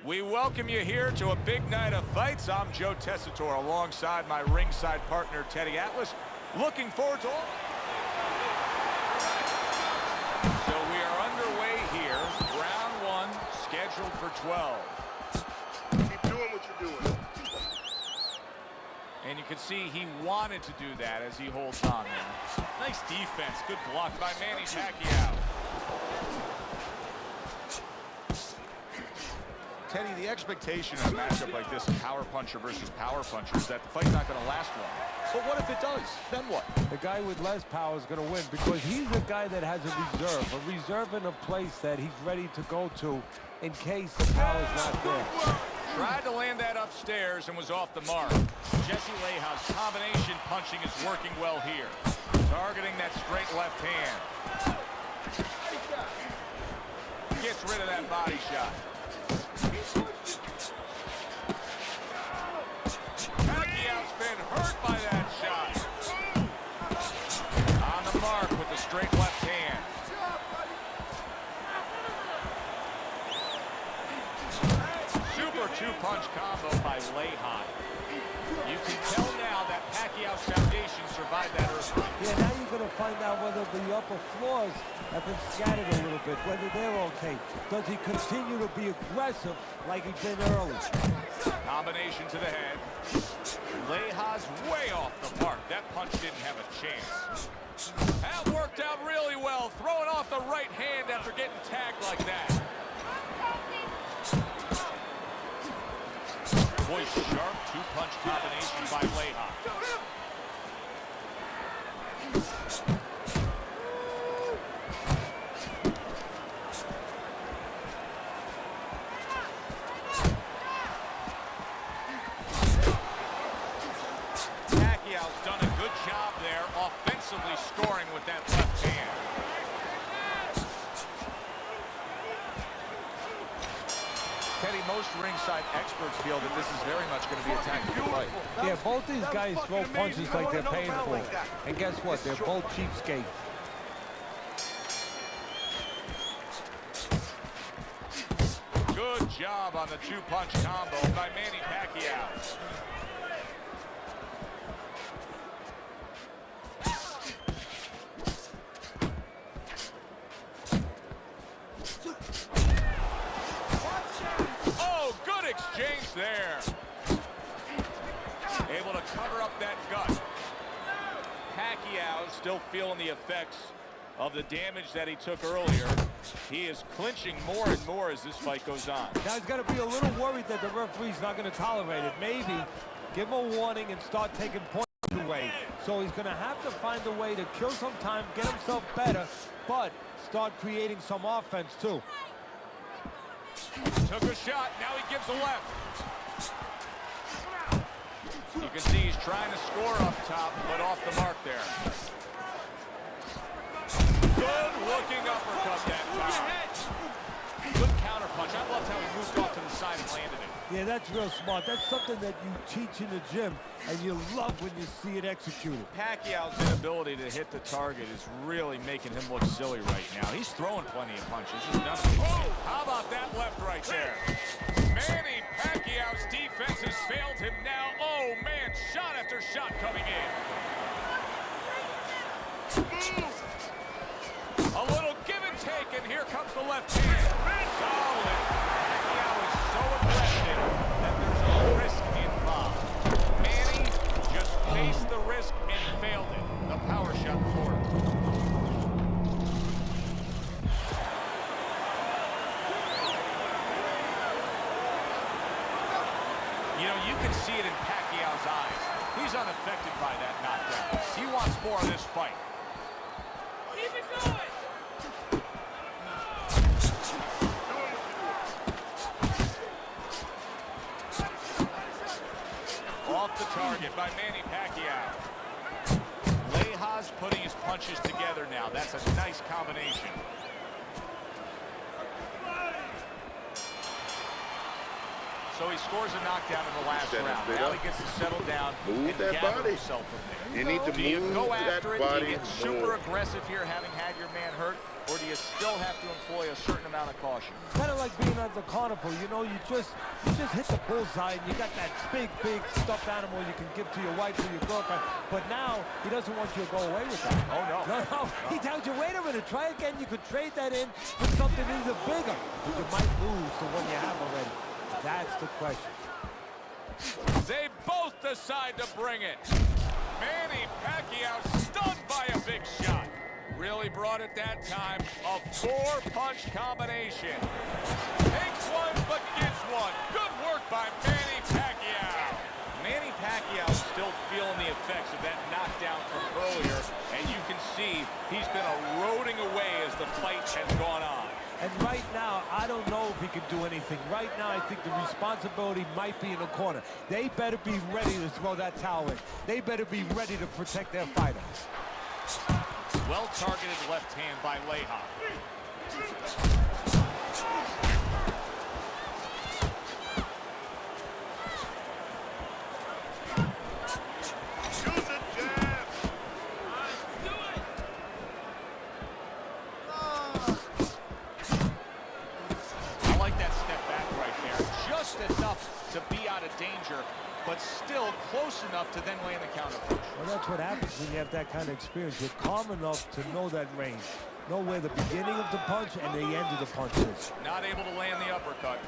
We welcome you here to a big night of fights. I'm Joe Tessitore alongside my ringside partner, Teddy Atlas. Looking forward to all. So we are underway here. Round one, scheduled for 12. Keep doing what you're doing. And you can see he wanted to do that as he holds on there. Nice defense. Good block by Manny Pacquiao. Teddy, the expectation in a matchup like this, power puncher versus power puncher, is that the fight's not going to last long. But what if it does? Then what? The guy with less power is going to win because he's the guy that has a reserve in a place that he's ready to go to in case the power's not there. Tried to land that upstairs and was off the mark. Jesse Leja's combination punching is working well here. Targeting that straight left hand. Gets rid of that body shot. Pacquiao's been hurt by that shot. On the mark with the straight left hand. Super two-punch combo by Leja. You can tell now that Pacquiao's foundation survived that earthquake. Yeah, now you're going to find out whether the upper floors have been scattered a little bit, whether they're okay. Does he continue to be aggressive like he did early? Combination to the head. Leja's way off the mark. That punch didn't have a chance. That worked out really well, throwing off the right hand after getting tagged like that. Boy, sharp two-punch combination by Leja. Pacquiao's done a good job there, offensively scoring with that left hand. Teddy, most ringside experts feel that this is very much going to be a tactical fight. Yeah, both these guys throw punches like they're paying for it. And guess what? They're both cheapskates. Good job on the two-punch combo by Manny Pacquiao. Oh, good exchange there. Able to cover up that gut. Pacquiao still feeling the effects of the damage that he took earlier. He is clinching more and more as this fight goes on. Now he's got to be a little worried that the referee's not going to tolerate it. Maybe give him a warning and start taking points away. So he's going to have to find a way to kill some time, get himself better, but start creating some offense too. Took a shot, now he gives a left. You can see he's trying to score up top, but off the mark there. Good looking uppercut that time. Good counter punch. I loved how he moved off to the side and landed it. Yeah, that's real smart. That's something that you teach in the gym, and you love when you see it executed. Pacquiao's inability to hit the target is really making him look silly right now. He's throwing plenty of punches. Just nothing. Oh, how about that left right there? Manny Pacquiao's defense has failed him now. Oh, man, shot after shot coming in. A little give and take, and here comes the left hand. Solid. Pacquiao is so aggressive that there's a risk involved. Manny just faced the risk and failed it. The power shot for him. You know, you can see it in Pacquiao's eyes. He's unaffected by that knockdown. He wants more of this fight. Keep it going! Off the target by Manny Pacquiao. Leja's putting his punches together now. That's a nice combination. So he scores a knockdown in the last round. Now he gets to settle down and gather himself from there. You need to Do you move go that after it? body Do you get super aggressive here, having had your man hurt? or do you still have to employ a certain amount of caution? Kind of like being at the carnival, you know, you just hit the bullseye and you got that big stuffed animal you can give to your wife or your girlfriend. But now he doesn't want you to go away with that. Oh no. No. He tells you, wait a minute, try again. You could trade that in for something even bigger. But you might lose the one you have already. That's the question. They both decide to bring it. Manny Pacquiao stunned by a big shot. Really brought it that time. A 4-punch combination. Takes one, but gets one. Good work by Manny Pacquiao. Manny Pacquiao is still feeling the effects of that knockdown from earlier, and you can see he's been eroding away as the fight has gone on. And right now, I don't know if he can do anything. Right now, I think the responsibility might be in the corner. They better be ready to throw that towel in. They better be ready to protect their fighter. Well-targeted left hand by Leha. Use it, jab. Do it. I like that step back right there. Just enough to be out of danger, but still close enough to then land the counter punch. Well, that's what happens when you have that kind of experience. You're calm enough to know that range. Know where the beginning of the punch and the end of the punch is. Not able to land the uppercut.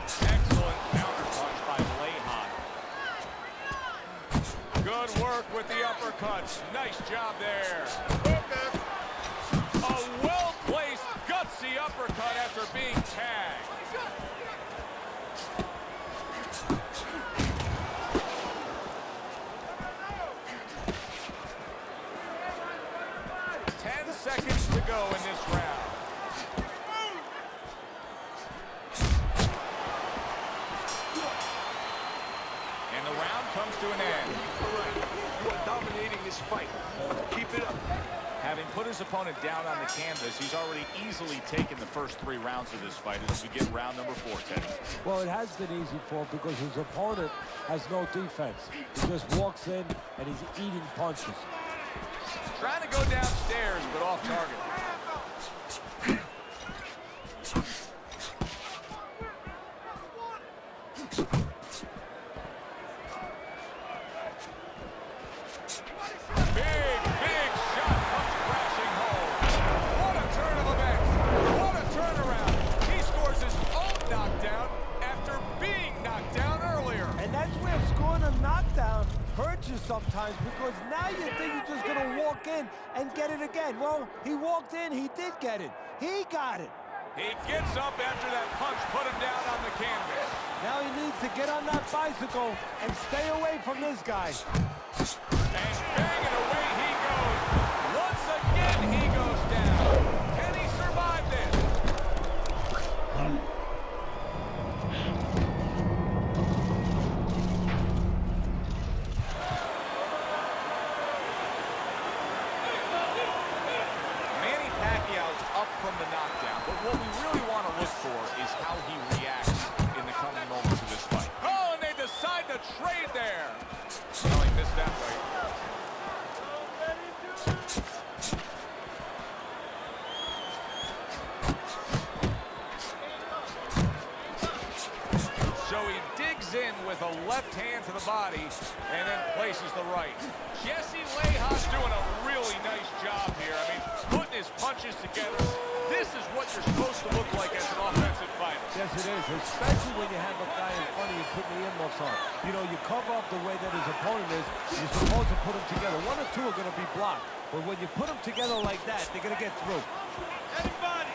Excellent counter punch by Leha. Good work with the uppercuts. Nice job there. Okay. A well-placed, gutsy uppercut after being tagged. 10 seconds to go in this round. And the round comes to an end. All right. You are dominating this fight. Keep it up. Having put his opponent down on the canvas, he's already easily taken the first 3 rounds of this fight as we get round number 4, Teddy. Well, it has been easy for him because his opponent has no defense. He just walks in and he's eating punches. Trying to go downstairs, but off target. Big shot comes crashing home. What a turn of events. What a turnaround. He scores his own knockdown after being knocked down earlier. And that's where scoring a knockdown hurts you sometimes, because now you think you're just going to walk in and get it again. Well, he walked in, he did get it. He got it. He gets up after that punch put him down on the canvas. Now he needs to get on that bicycle and stay away from this guy. And banging away he goes. Once again he goes down. Can he survive this? Manny Pacquiao's up from the knockdown, but what we really want to look for is how he reacts in the coming moments of this fight. Oh, and they decide to trade there. Oh, he missed that way. So he digs in with a left hand to the body and then places the right. Jesse Leha's doing a really nice job here. I mean, putting his punches together. This is what you're supposed to look like as an offensive fighter. Yes, it is, especially when you have a guy in front of you putting the earmuffs on. You know, you cover up the way that his opponent is. You're supposed to put them together. 1 or 2 are going to be blocked. But when you put them together like that, they're going to get through. Anybody,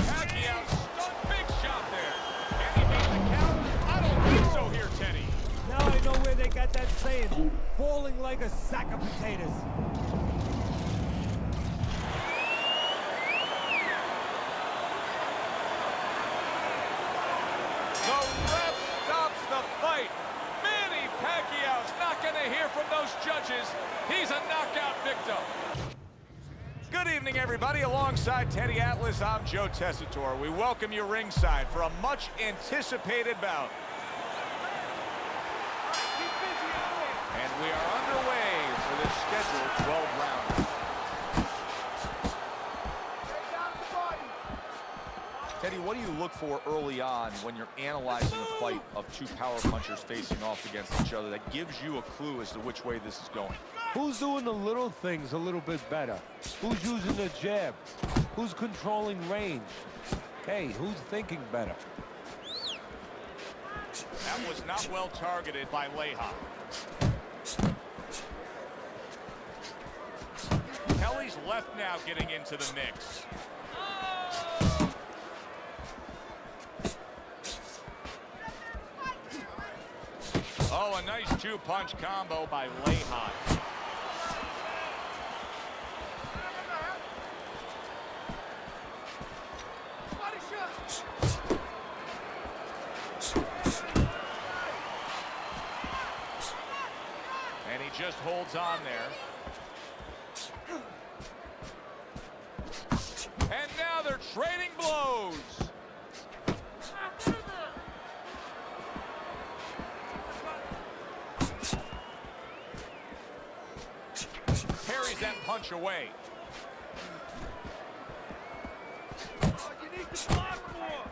Pacquiao stunned, big shot there. Can he make the count? I don't think so here, Teddy. Now I know where they got that saying, falling like a sack of potatoes. The ref stops the fight. Manny Pacquiao's not going to hear from those judges. He's a knockout victim. Good evening, everybody. Alongside Teddy Atlas, I'm Joe Tessitore. We welcome you ringside for a much-anticipated bout. And we are underway for this scheduled 12 rounds. what do you look for early on when you're analyzing a fight of two power punchers facing off against each other that gives you a clue as to which way this is going? Who's doing the little things a little bit better? Who's using the jab? Who's controlling range? Hey, who's thinking better? That was not well targeted by Leha. Kelly's left now getting into the mix. Oh, a nice two-punch combo by Leha. And he just holds on there. And now they're trading blows. Parries that punch away. You need to block more.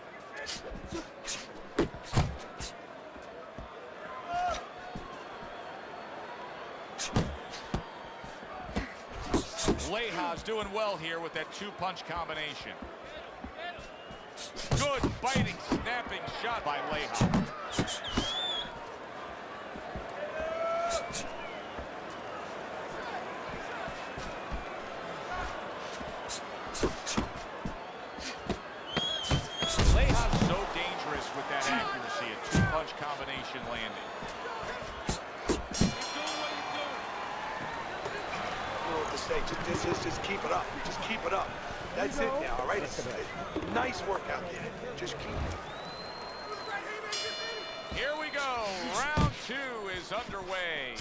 Leha's doing well here with that two-punch combination. Good biting, snapping shot by Leha. Leha's so dangerous with that accuracy, a two-punch combination landing. Just keep it up. Just keep it up. That's it now, all right? It's nice work out there. Just keep it. Here we go. Round 2 is underway.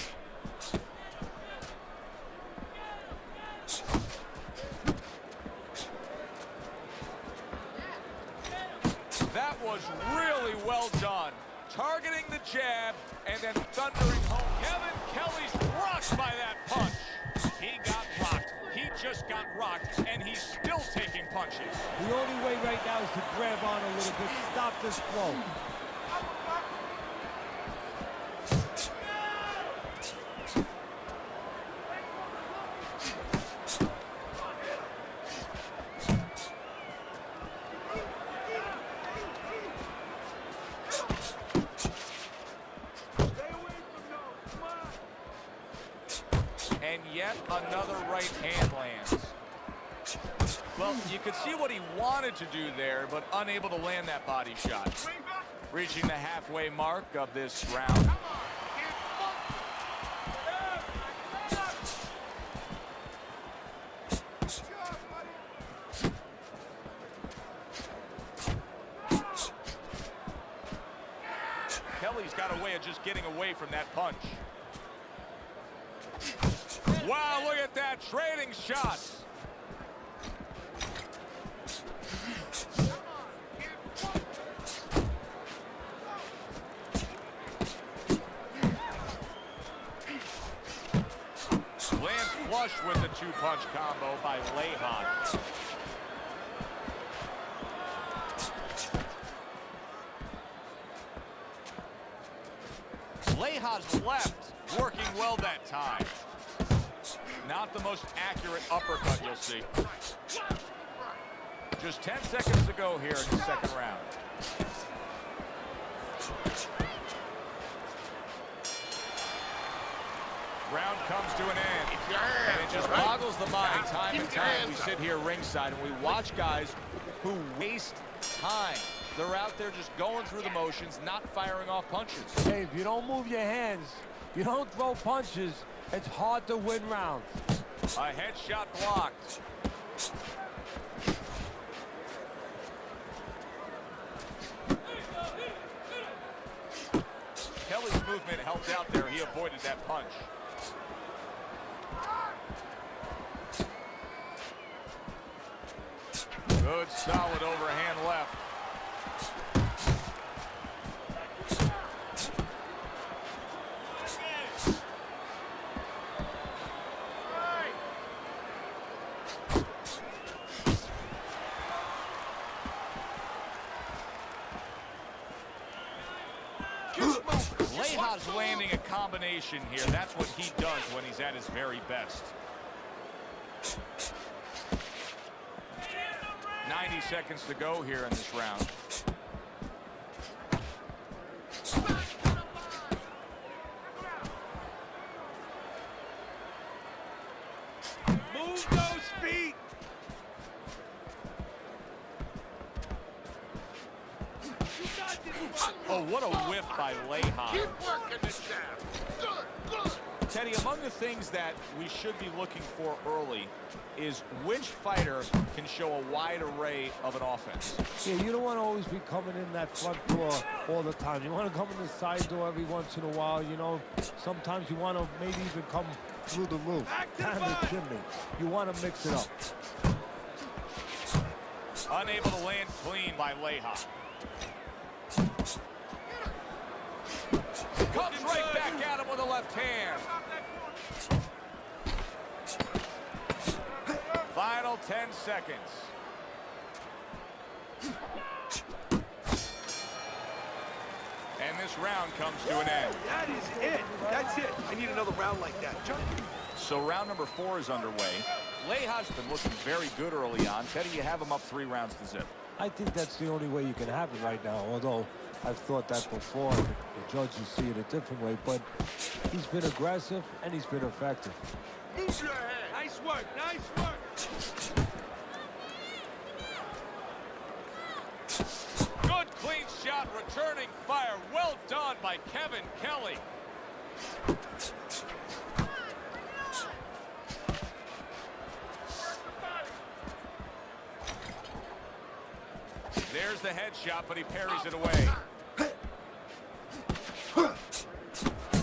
That was really well done. Targeting the jab and then thundering home. Kevin Kelly's rocked by that punch. He got rocked. He just got rocked, and he's still taking punches. The only way right now is to grab on a little bit, stop this flow. And yet another right hand lands. Well, you could see what he wanted to do there, but unable to land that body shot. Reaching the halfway mark of this round. Kelly's got a way of just getting away from that punch. Wow, look at that, trading shots. Lands flush with the two-punch combo by Leha. Leha's left working well that time. Not the most accurate uppercut you'll see. Just 10 seconds to go here in the second round. Round comes to an end. And it just boggles the mind time and time. We sit here ringside and we watch guys who waste time. They're out there just going through the motions, not firing off punches. Hey, if you don't move your hands, you don't throw punches, it's hard to win rounds. A headshot blocked. Kelly's movement helped out there. He avoided that punch. Good, solid overhand left. landing a combination here. That's what he does when he's at his very best. 90 seconds to go here in this round. Move those feet. Oh, what a whiff by Leha. Keep working the jab. Good, good. Teddy, among the things that we should be looking for early is which fighter can show a wide array of an offense. Yeah, you don't want to always be coming in that front door all the time. You want to come in the side door every once in a while. You know, sometimes you want to maybe even come through the roof, down the chimney. You want to mix it up. Unable to land clean by Leha. Comes right back at him with a left hand. Final 10 seconds. And this round comes to an end. That is it. That's it. I need another round like that. Jump. So round number 4 is underway. Leha's been looking very good early on. Teddy, you have him up 3 rounds to zip. I think that's the only way you can have it right now, although I've thought that before. The judges see it a different way, but he's been aggressive and he's been effective. Move your head. Nice work. Nice work. Good clean shot, returning fire. Well done by Kevin Kelly. There's the headshot, but he parries it away.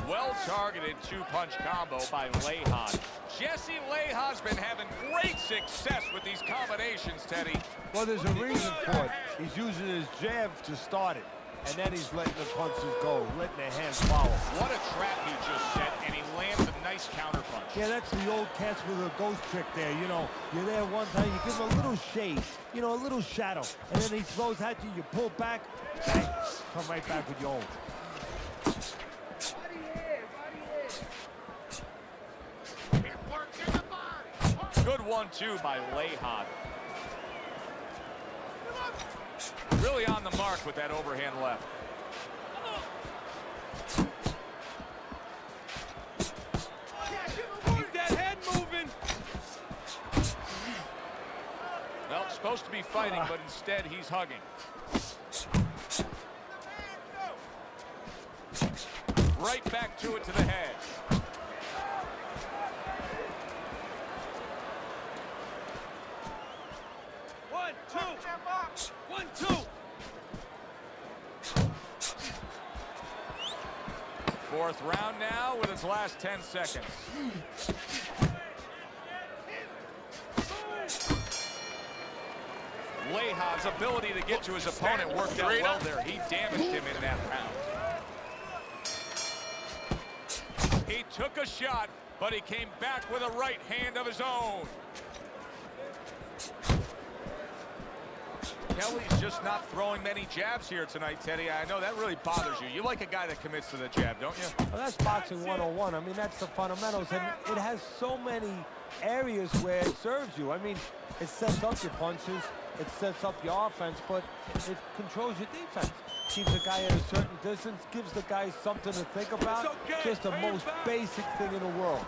Well-targeted 2-punch combo by Leha. Jesse Leha's been having great success with these combinations, Teddy. Well, there's a reason for it. He's using his jab to start it, and then he's letting the punches go, letting the hands follow. What a trap he just set, and he lands a nice counterpunch. Yeah, that's the old catch with a ghost trick there. You know, you're there one time, you give him a little shade, you know, a little shadow, and then he throws at you, you pull back, bang, come right back with your own. Good 1-2 by Leha. Really on the mark with that overhand left. Keep that head moving. Well, supposed to be fighting, but instead he's hugging. Right back to it to the head. One, two. Fourth round now with its last 10 seconds. Leha's ability to get to his opponent worked out well there. He damaged him in that round. He took a shot, but he came back with a right hand of his own. Kelly's just not throwing many jabs here tonight, Teddy. I know that really bothers you. You like a guy that commits to the jab, don't you? Well, that's boxing 101. I mean, that's the fundamentals, and it has so many areas where it serves you. I mean, it sets up your punches, it sets up your offense, but it controls your defense. Keeps the guy at a certain distance, gives the guy something to think about. Just the most basic thing in the world.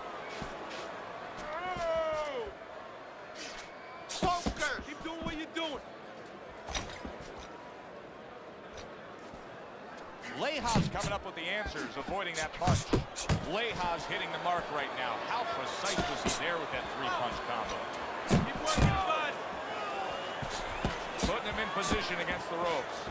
Focus. Keep doing what you're doing. Leha's coming up with the answers, avoiding that punch. Leha's hitting the mark right now. How precise was he there with that 3-punch combo? Keep working, bud. Putting him in position against the ropes.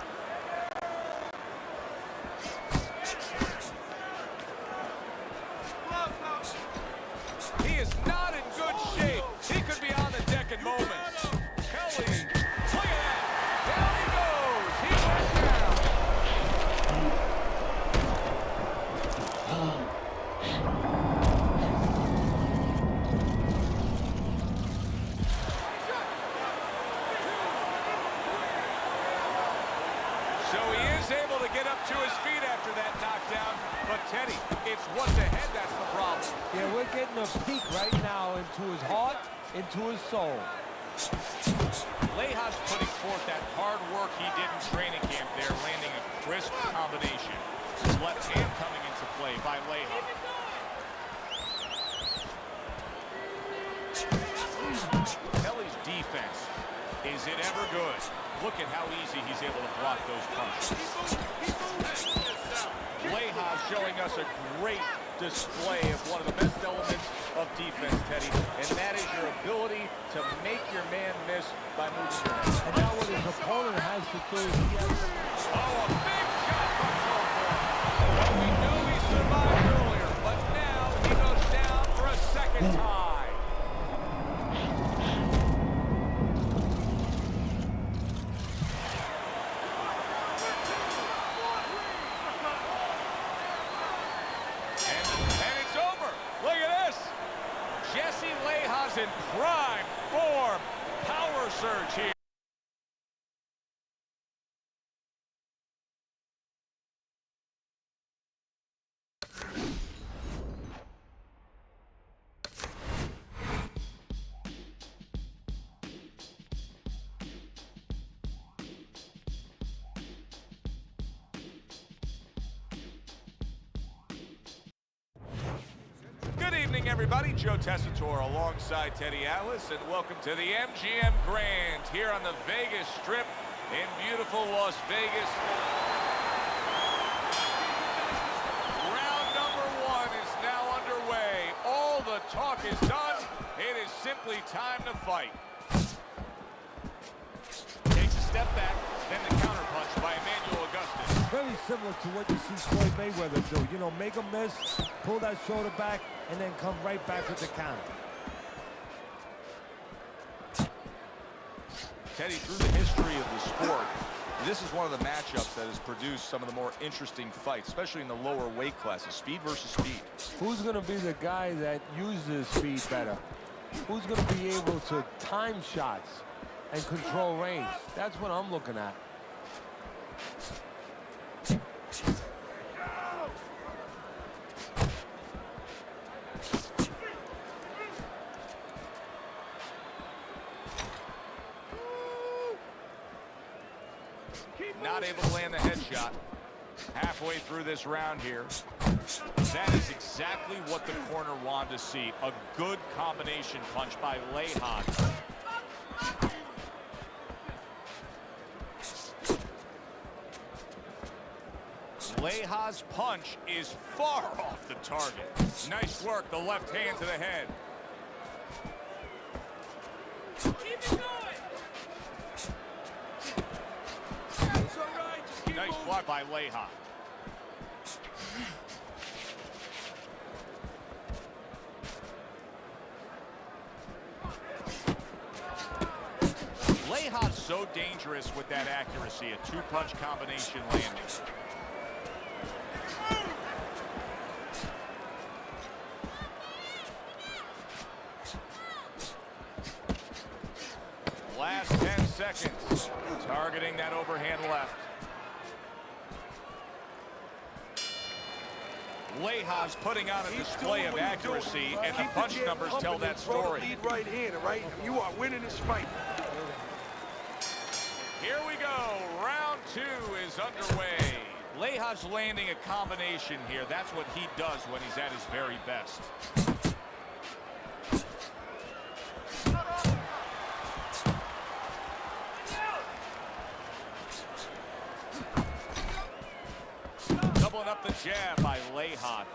He is not in good shape. He could be on the deck in moments. Kelly, look at that. Down he goes. He went down. Teddy, it's what's ahead that's the problem. Yeah, we're getting a peek right now into his heart, into his soul. Lejas putting forth that hard work he did in training camp there, landing a crisp combination. His left hand coming into play by Lejas. Kelly's defense, is it ever good? Look at how easy he's able to block those punches. Lejas showing us a great display of one of the best elements of defense, Teddy, and that is your ability to make your man miss by moving your head. And now what his opponent has to do is he has to... Oh, a big shot from Shakur. Well, we knew he survived earlier, but now he goes down for a second time. In prime form, power surge here. Good evening, everybody. Joe Tessitore alongside Teddy Atlas, and welcome to the MGM Grand here on the Vegas Strip in beautiful Las Vegas. Round number 1 is now underway. All the talk is done. It is simply time to fight. Takes a step back, then the counterpunch by Emmanuel Augustus. Very similar to what you see Floyd Mayweather do. You know, make a miss, pull that shoulder back, and then come right back with the counter. Teddy, through the history of the sport, this is one of the matchups that has produced some of the more interesting fights, especially in the lower weight classes, speed versus speed. Who's going to be the guy that uses speed better? Who's going to be able to time shots and control range? That's what I'm looking at. Not able to land the headshot. Halfway through this round here. That is exactly what the corner wanted to see. A good combination punch by Lejas. Lejas' punch is far off the target. Nice work, the left hand to the head. Keep it going. It's all right. Just keep Nice moving. block by Lejas. Lejas so dangerous with that accuracy, a two-punch combination landing. Last 10 seconds, targeting that overhand left. Lejas putting on a display of accuracy, and the punch numbers tell that story. Lead right hand, all right? You are winning this fight. Here we go. Round 2 is underway. Lejas landing a combination here. That's what he does when he's at his very best. Doubling up the jab by Lejas.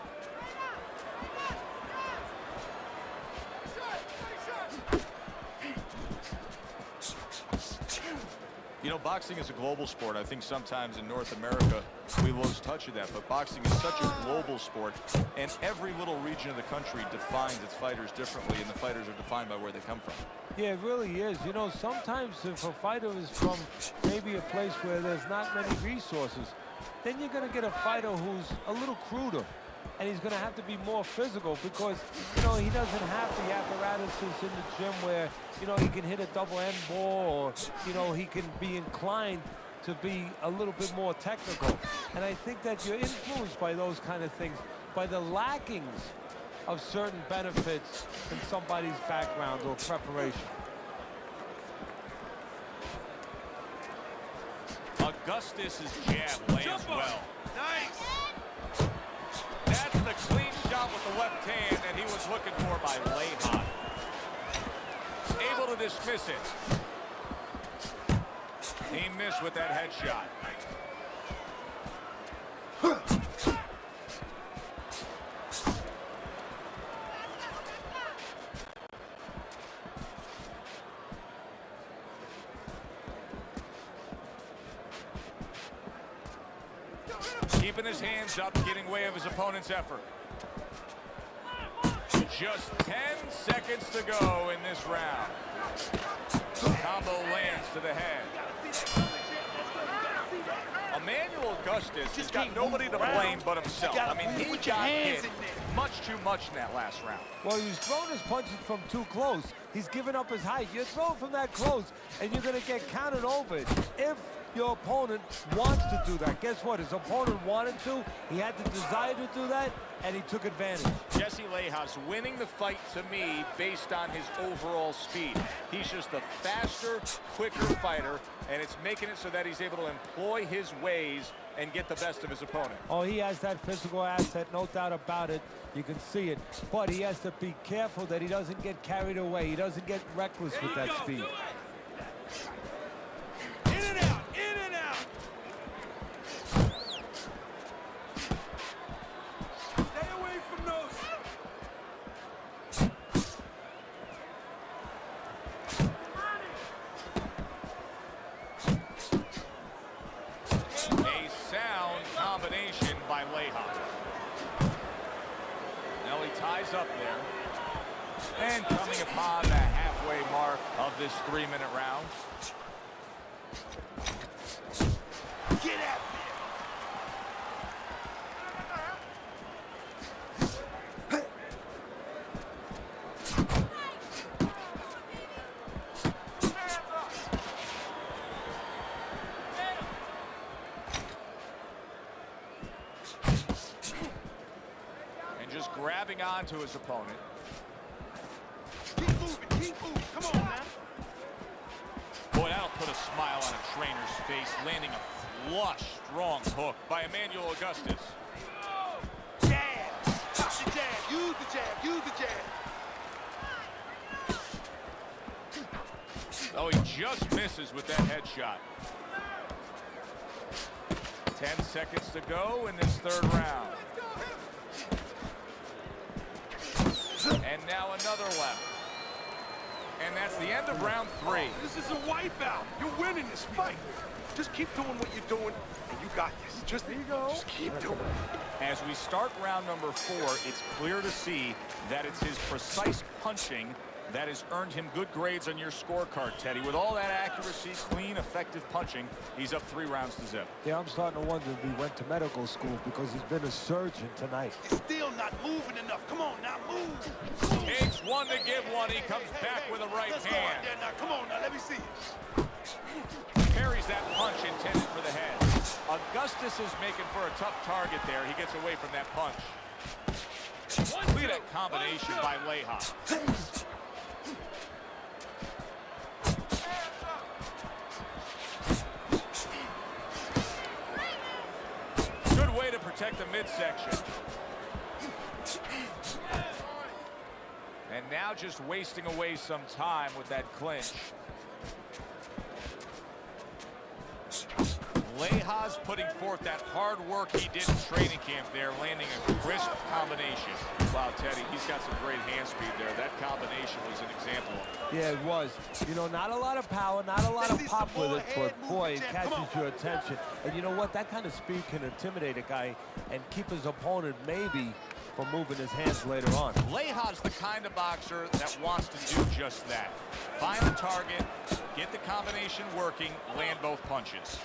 You know, boxing is a global sport. I think sometimes in North America, we lose touch of that. But boxing is such a global sport, and every little region of the country defines its fighters differently, and the fighters are defined by where they come from. Yeah, it really is. You know, sometimes if a fighter is from maybe a place where there's not many resources, then you're going to get a fighter who's a little cruder. And he's going to have to be more physical because, you know, he doesn't have the apparatuses in the gym where, you know, he can hit a double end ball or, you know, he can be inclined to be a little bit more technical. And I think that you're influenced by those kind of things, by the lackings of certain benefits in somebody's background or preparation. Augustus's jab lands well. Nice. That's the clean shot with the left hand that he was looking for by Leija. Able to dismiss it. He missed with that headshot. Keeping his hands up, getting way of his opponent's effort. Just 10 seconds to go in this round. Combo lands to the head. Emmanuel Augustus has got nobody to blame but himself. I mean, he got hit much too much in that last round. Well, he's throwing his punches from too close. He's giving up his height. You're throwing from that close, and you're going to get counted over it. If your opponent wants to do that, guess what? His opponent wanted to. He had the desire to do that, and he took advantage. Jesse Leija's winning the fight to me based on his overall speed. He's just a faster, quicker fighter, and it's making it so that he's able to employ his ways and get the best of his opponent. Oh, he has that physical asset, no doubt about it. You can see it. But he has to be careful that he doesn't get carried away. He doesn't get reckless with that speed. In and out, in and out. Stay away from those. A sound combination by Leija. Now he ties up there. And coming upon the halfway mark of this 3-minute round. Get at And just grabbing onto his opponent. Keep moving, come on, man. Boy, that'll put a smile on a trainer's face, landing a flush, strong hook by Emmanuel Augustus. Jab, stop the jab, use the jab, use the jab. Oh, he just misses with that headshot. 10 seconds to go in this third round. And now another left. And that's the end of round 3. This is a wipeout. You're winning this fight. Just keep doing what you're doing, and you got this. Just keep doing it. As we start round number 4, it's clear to see that it's his precise punching that has earned him good grades on your scorecard, Teddy. With all that accuracy, clean, effective punching, he's up 3 rounds to 0. Yeah, I'm starting to wonder if he went to medical school because he's been a surgeon tonight. You're still not moving enough. Come on, now move. Takes one to give one. He comes back with a right Let's go out hand. there now. Come on, now let me see it. Parries that punch intended for the head. Augustus is making for a tough target there. He gets away from that punch. Look at that combination by Leija. Good way to protect the midsection. And now just wasting away some time with that clinch. Leija's putting forth that hard work he did in training camp there, landing a crisp combination. Wow, Teddy, he's got some great hand speed there. That combination was an example. Yeah, it was. You know, not a lot of power, not a lot of pop with it, but boy, it catches your attention. And you know what? That kind of speed can intimidate a guy and keep his opponent maybe from moving his hands later on. Leija's the kind of boxer that wants to do just that. Find the target, get the combination working, land both punches.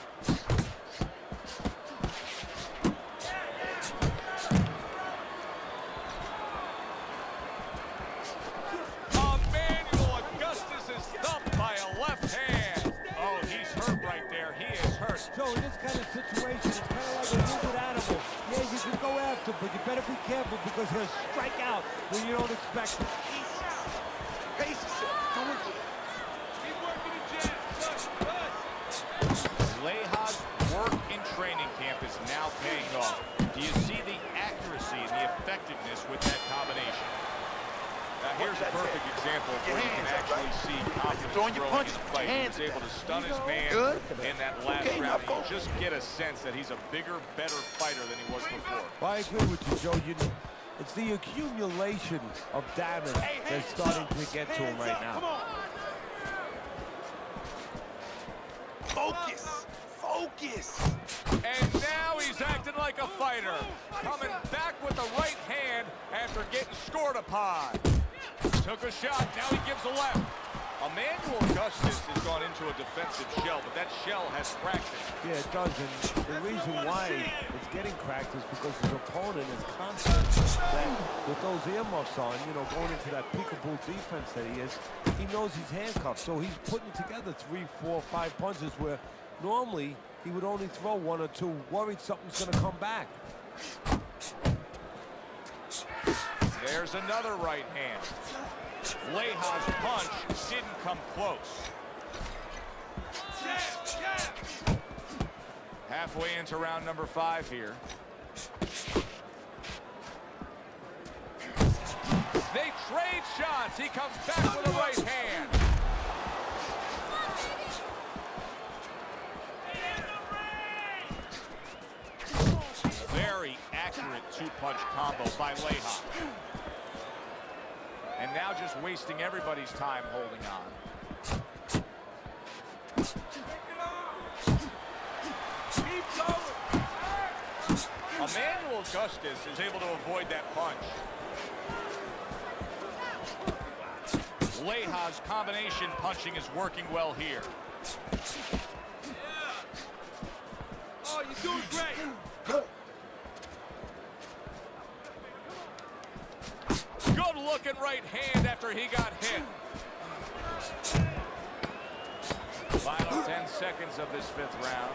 Emmanuel Augustus is thumped by a left hand. Oh, he's hurt right there. He is hurt. Joe, in this kind of situation, it's kind of like a wounded animal. Yeah, you can go after, but you better be careful because he'll strike out when you don't expect it. Pace yourself. Do it. Keep working the jab. Good. Leja's work in training camp is now paying off. Do you see the accuracy and the effectiveness with that combination? Now here's a perfect example of where you can actually see confidence growing in the fight. He was able to stun his man in that last round. You just get a sense that he's a bigger, better fighter than he was before. Well, I agree with you, Joe. It's the accumulation of damage that's starting to get to him right now. Focus. Focus. And now he's acting like a fighter, coming back with the right hand after getting scored upon. Took a shot, now he gives a left. Emmanuel Augustus has gone into a defensive shell, but that shell has cracked it. Yeah, it does, and the reason why it's getting cracked is because his opponent is confident that with those earmuffs on, you know, going into that peekaboo defense that he is, he knows he's handcuffed, so he's putting together 3, 4, 5 punches where normally he would only throw 1 or 2, worried something's going to come back. There's another right hand. Leja's punch didn't come close. Halfway into round number 5 here. They trade shots. He comes back with a right hand. Very accurate 2-punch combo by Leja. And now just wasting everybody's time holding on. Keep going. Emmanuel Augustus is able to avoid that punch. Leja's combination punching is working well here. Oh, you're doing great. Good looking right hand after he got hit. Final 10 seconds of this 5th round.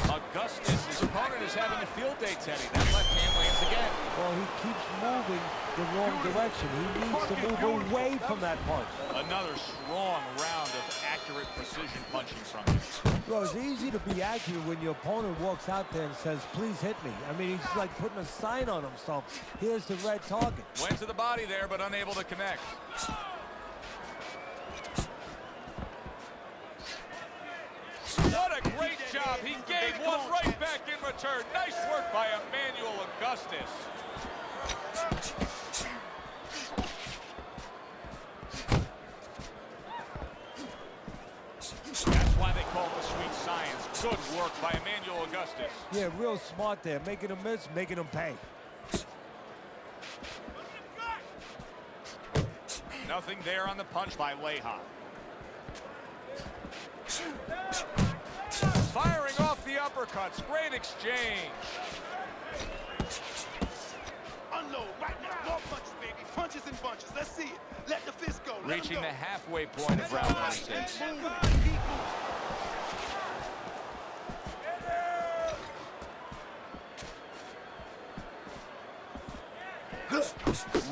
Augustus, his opponent, is having a field day, Teddy. That left hand lands again. Well, he keeps moving the wrong direction. He needs to move away from that punch. Another strong round of accurate precision punching from him. Well, it's easy to be accurate when your opponent walks out there and says, please hit me. I mean, he's like putting a sign on himself. Here's the red target. Went to the body there, but unable to connect. What a great job. He gave one right back in return. Nice work by Emmanuel Augustus. That's why they call it the sweet science. Good work by Emmanuel Augustus. Yeah, real smart there. Making him miss, making him pay. Nothing there on the punch by Leja. Firing off the uppercuts. Great exchange. Unload right now. More punches, baby. Punches and bunches. Let's see it. Let the fist go. Reaching the halfway point of round number 6. Keep moving.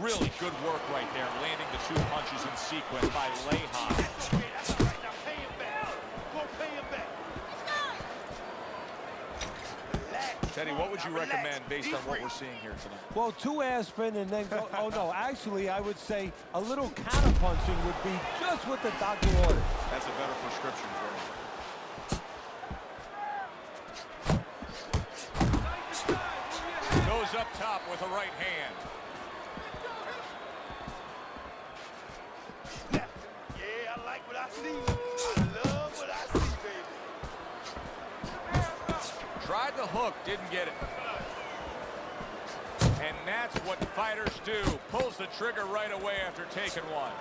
Really good work right there, landing the 2 punches in sequence by Leja. That's all right. Now pay him back. Go pay him back. Relax. Teddy, what would you Relax. recommend based on what Deep we're seeing here tonight? Well, 2 aspirin and then go. Oh, no. Actually, I would say a little counter-punching would be just what the doctor ordered. That's a better prescription for him. Goes up top with a right hand. Yeah, I like what I see. I love what I see, baby. Tried the hook, didn't get it. And that's what fighters do. Pulls the trigger right away after taking one.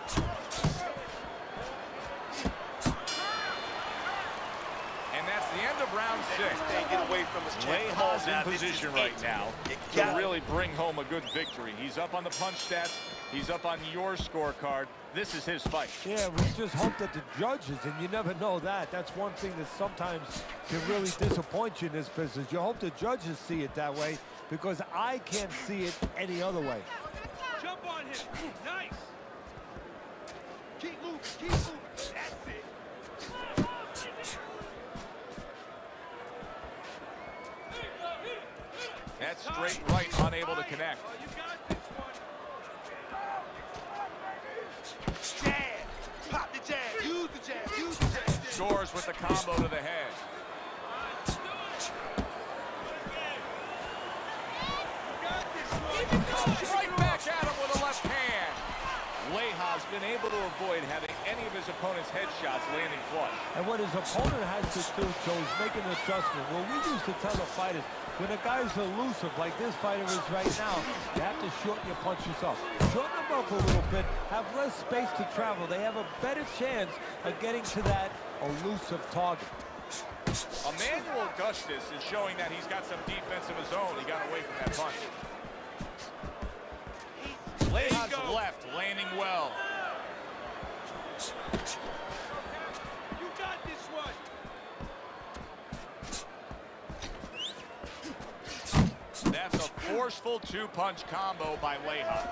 And that's the end of round 6. Can't get away from us, champ. Come on Leha's now, in this is position it. right now to really bring home a good victory. He's up on the punch stats. He's up on your scorecard. This is his fight. Yeah, we just hope that the judges, and you never know that. That's one thing that sometimes can really disappoint you in this business. You hope the judges see it that way, because I can't see it any other way. Jump on him. Nice. Keep moving. Keep moving. That's it. That's straight right, unable to connect. Oh, you got this one. Jab. Pop the jab. Use the jab. Use the jab. Scores with the combo to the head. Comes right back at him with a left hand. Leha's been able to avoid having any of his opponent's headshots landing flush. And what his opponent has to do, Joe, is make an adjustment. Well, we used to tell the fighters, when a guy's elusive like this fighter is right now, you have to shorten your punches up. Shorten them up a little bit, have less space to travel. They have a better chance of getting to that elusive target. Emmanuel Augustus is showing that he's got some defense of his own. He got away from that punch. Leha's left, landing well. You got this one. That's a forceful two-punch combo by Leha.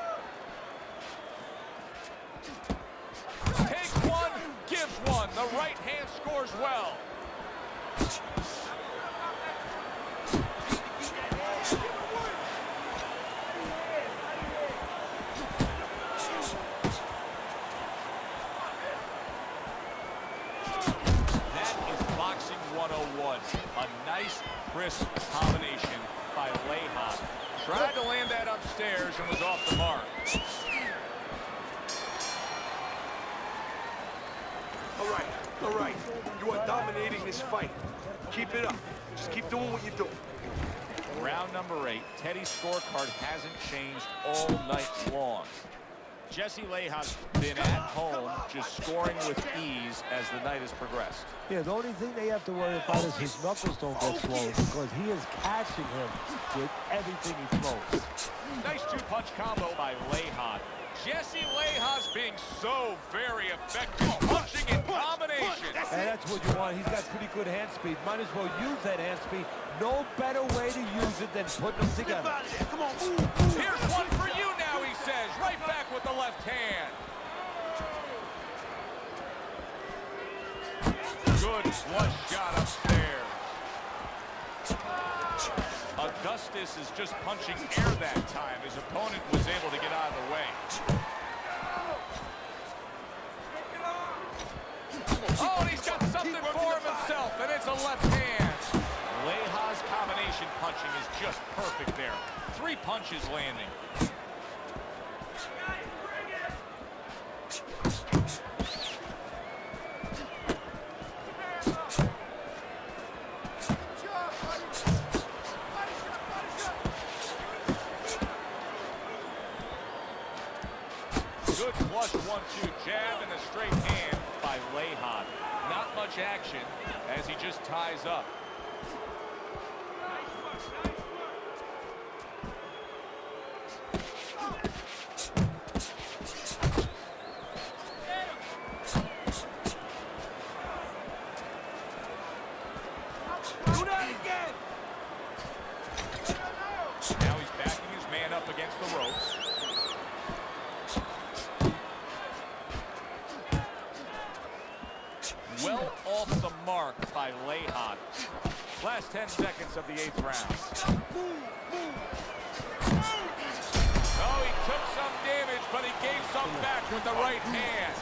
Takes one, gives one. The right hand scores well. A nice, crisp combination by Leha. Tried to land that upstairs and was off the mark. All right. You are dominating this fight. Keep it up. Just keep doing what you're doing. Round number 8. Teddy's scorecard hasn't changed all night long. Jesse Leha's been at home, just scoring with ease as the night has progressed. Yeah, the only thing they have to worry about is his knuckles don't get swollen, because he is catching him with everything he throws. Nice two-punch combo by Leha. Jesse Leha's being so very effective, punching in combination. And that's what you want. He's got pretty good hand speed. Might as well use that hand speed. No better way to use it than putting them together. Come on, move. Here's one for you now, he says. Right back with the left hand. Good flush shot upstairs. Augustus is just punching air that time. His opponent was able to get out of the way. Oh, and he's got something for himself, and it's a left hand. Leha's combination punching is just perfect there. 3 punches landing. Good flush 1-2 jab and a straight hand by Leha. Not much action as he just ties up. Do that again. Now he's backing his man up against the ropes. Well off the mark by Leha. Last 10 seconds of the 8th round. Oh, he took some damage, but he gave some back with the right hand.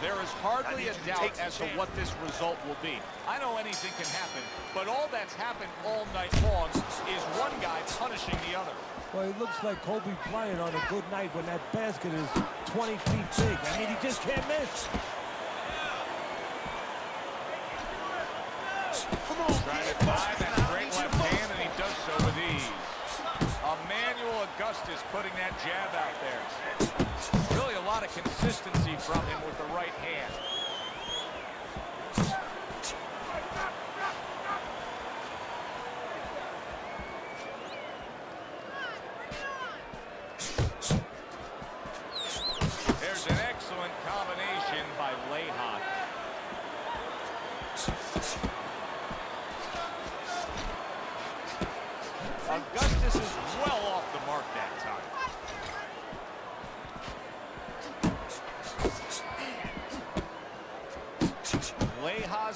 There is hardly a doubt as to what this result will be. I know anything can happen, but all that's happened all night long is one guy punishing the other. Well, he looks like Kobe Bryant on a good night when that basket is 20 feet big. I mean, he just can't miss. Trying to find that straight left hand, and he does so with ease. Emmanuel Augustus putting that jab out there. Really a lot of consistency from him with the right hand.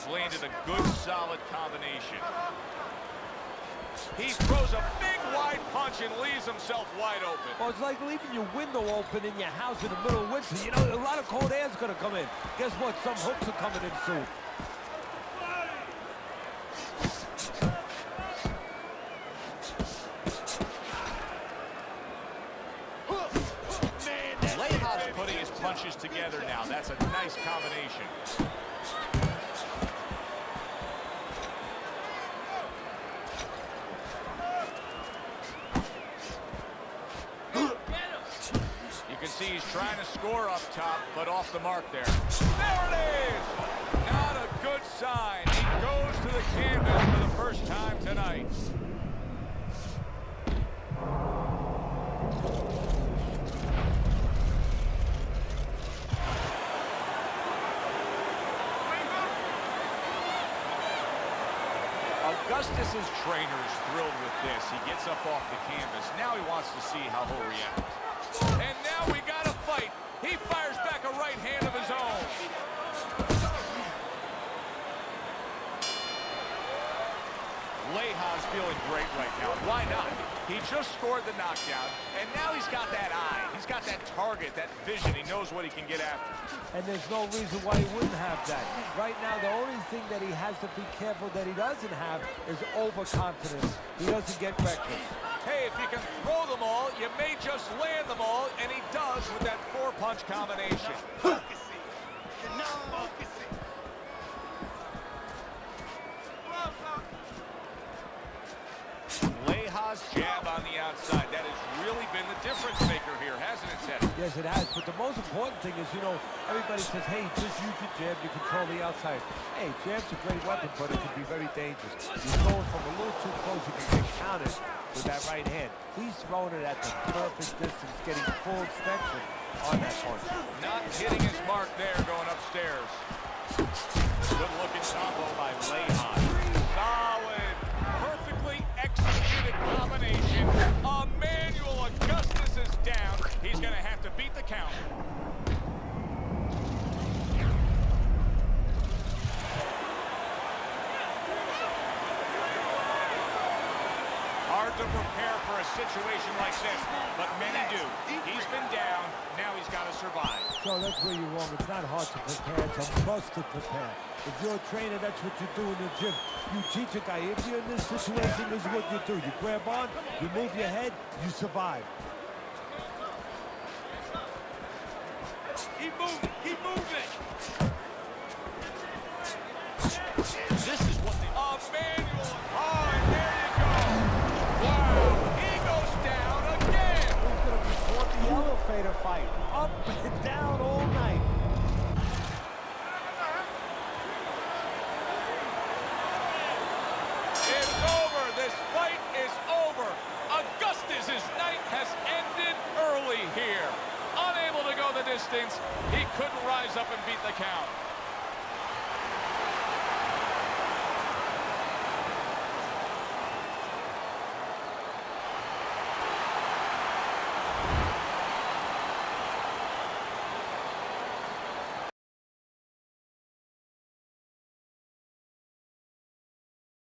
has landed a good, solid combination. He throws a big, wide punch and leaves himself wide open. Well, it's like leaving your window open in your house in the middle of winter. You know, a lot of cold air is going to come in. Guess what? Some hooks are coming in soon. Leja's putting his punches together now. That's a nice combination. You can see he's trying to score up top, but off the mark there. There it is! Not a good sign. He goes to the canvas for the first time tonight. Augustus's trainer is thrilled with this. He gets up off the canvas. Now he wants to see how he'll react. And now we got a fight. He fires back a right hand of his own. Leja's feeling great right now. Why not? He just scored the knockdown, and now he's got that eye. He's got that target, that vision. He knows what he can get after. And there's no reason why he wouldn't have that. Right now, the only thing that he has to be careful that he doesn't have is overconfidence. He doesn't get reckless. Hey, if you can throw them all, you may just land them all, and he does with that four-punch combination. Focusing. You're not focusing. Leja's jab on the outside. That has really been the difference maker here, hasn't it, Ted? Yes, it has. But the most important thing is, you know, everybody says, hey, just use your jab to control the outside. Hey, jab's a great weapon, but it can be very dangerous. You're throwing from a little too close, you can get countered with that right hand. He's throwing it at the perfect distance, getting full extension on that punch. Not hitting his mark there, going upstairs. Good-looking combo by Leja. Solid, perfectly executed combination. Emmanuel Augustus is down. He's going to have to beat the count. Hard to prepare for a situation like this, but many do. He's been down, now he's got to survive. So that's where you're wrong. It's not hard to prepare, it's a must to prepare. If you're a trainer, that's what you do in the gym. You teach a guy, if you're in this situation, this is what you do. You grab on, you move your head, you survive. Keep moving, keep moving. This is what the Emmanuel. Oh, and there you go. Wow, he goes down again. He's going to be caught the elevator fight. Up and down all night. It's over. This fight is over. Augustus's night has ended early here. Unable to go the distance, he couldn't rise up and beat the count.